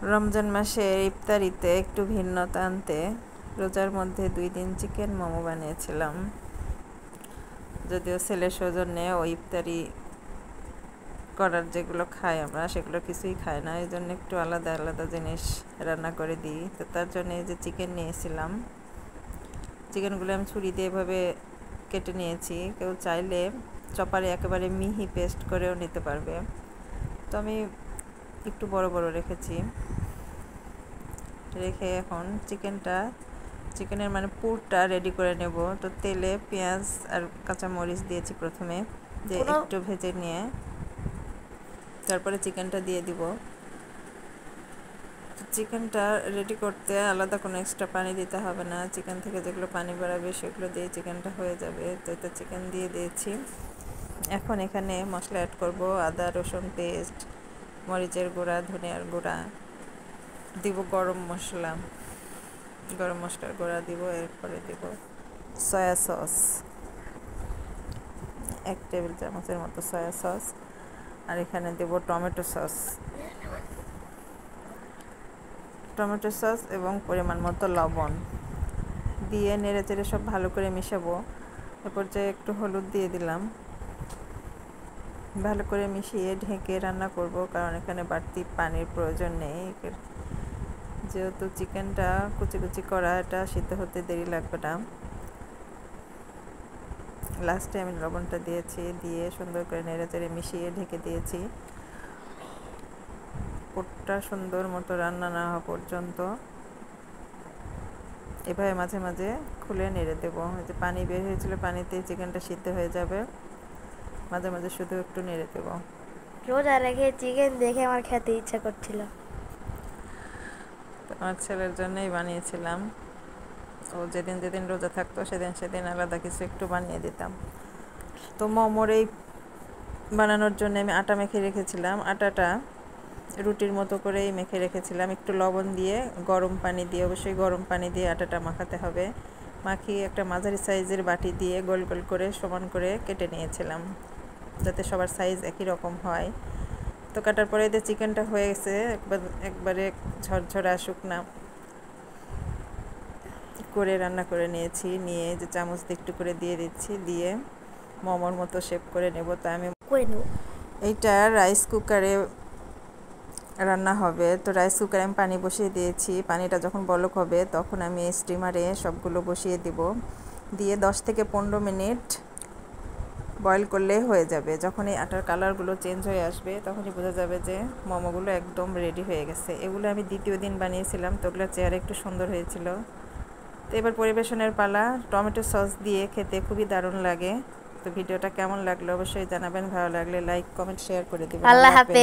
রমজান মাসের ইফতারিতে একটু ভিন্নতা আনতে রোজার মধ্যে 2 দিন চিকেন মোমো বানিয়েছিলাম। যদিও ছেলের সৌজন্যে ওই ইফতারি করার যেগুলো খাই আমরা সেগুলো কিছুই খাই না, এই জন্য একটু আলাদা আলাদা জিনিস রান্না করে দিই। তো তার জন্য এই যে চিকেন নিয়েছিলাম, চিকেনগুলো আমি ছুরি দিয়ে এভাবে কেটে নিয়েছি। কেউ চাইলে চপারে একেবারে মিহি পেস্ট করেও নিতে পারবে, তো আমি একটু বড় বড় রেখেছি। রেখে এখন চিকেনের পুরটা রেডি করে নেব। তো তেলে পেঁয়াজ আর কাঁচামরিচ দিয়েছি প্রথমে, দিয়ে একটু ভেজে নিয়ে তারপরে চিকেনটা দিয়ে দিব। চিকেনটা রেডি করতে আলাদা কোনো এক্সট্রা পানি দিতে হবে না, চিকেন থেকে যেগুলো পানি বেরাবে সেগুলো দিয়ে চিকেনটা হয়ে যাবে। তো এটা চিকেন দিয়ে দিয়েছি। এখন এখানে মশলা অ্যাড করব, আদা রসুন পেস্ট, মরিচের গুঁড়া, ধনিয়ার গুঁড়া দিব, গরম মশলার গুঁড়া দিব। এরপরে দিব সয়া সস, 1 টেবিল চামচের মতো সয়া সস। আর এখানে দেব টমেটো সস এবং পরিমাণ মতো লবণ দিয়ে নেড়েচেড়ে সব ভালো করে মিশাবো। এ পর্যায়ে একটু হলুদ দিয়ে দিলাম। ভালো করে মিশিয়ে ঢেকে রান্না করব, কারণ এখানে বাড়তি পানির প্রয়োজন নেই। যেহেতু চিকেনটা কুচি কুচি করা, এটা সিদ্ধ হতে দেরি লাগবে না। লাস্টে আমি লবণটা দিয়েছি, দিয়ে সুন্দর করে নেড়েচেড়ে মিশিয়ে ঢেকে দিয়েছি। পুরটা সুন্দর মতো রান্না না হওয়া পর্যন্ত এভাবে মাঝে মাঝে খুলে নেড়ে দেবো। যে পানি বের হয়েছিল, পানিতে চিকেনটা সিদ্ধ হয়ে যাবে। মাঝে মাঝে শুধু একটু নেড়ে দেবো। রোজা রেখে চিকেন দেখে আমার খেতে ইচ্ছা করছিল। আমার ছেলের জন্যই বানিয়েছিলাম। ও যেদিন যেদিন রোজা থাকতো সেদিন আলাদা কিছু একটু বানিয়ে দিতাম। তো মোমোর এই বানানোর জন্য আমি আটা মেখে রেখেছিলাম। আটাটা রুটির মতো করেই মেখে রেখেছিলাম, একটু লবণ দিয়ে, গরম পানি দিয়ে, অবশ্যই গরম পানি দিয়ে আটাটা মাখাতে হবে। মাখিয়ে একটা মাঝারি সাইজের বাটি দিয়ে গোল গোল করে সমান করে কেটে নিয়েছিলাম, যাতে সবার সাইজ একই রকম হয়। তো কাটার পরে যে চিকেনটা হয়ে গেছে, একবারে ঝরঝরা শুকনা করে রান্না করে নিয়েছি। নিয়ে যে চামচ দিয়ে একটু করে দিয়ে দিচ্ছি, দিয়ে মোমোর মতো শেপ করে নেব। তা আমি এইটা রাইস কুকারে রান্না হবে। তো রাইস কুকারে আমি পানি বসিয়ে দিয়েছি। পানিটা যখন বলক হবে তখন আমি স্টিমারে সবগুলো বসিয়ে দিব, দিয়ে 10 থেকে 15 মিনিট বয়েল করলে হয়ে যাবে। যখন এই আটার কালারগুলো চেঞ্জ হয়ে আসবে তখনই বোঝা যাবে যে মোমোগুলো একদম রেডি হয়ে গেছে। এগুলো আমি দ্বিতীয় দিন বানিয়েছিলাম, তো ওগুলো চেহারা একটু সুন্দর হয়েছিল। তো এবার পরিবেশনের পালা। টমেটো সস দিয়ে খেতে খুবই দারুণ লাগে। তো ভিডিওটা কেমন লাগলো অবশ্যই জানাবেন। ভালো লাগলে লাইক কমেন্ট শেয়ার করে দেবেন। আল্লাহ হাফেজ।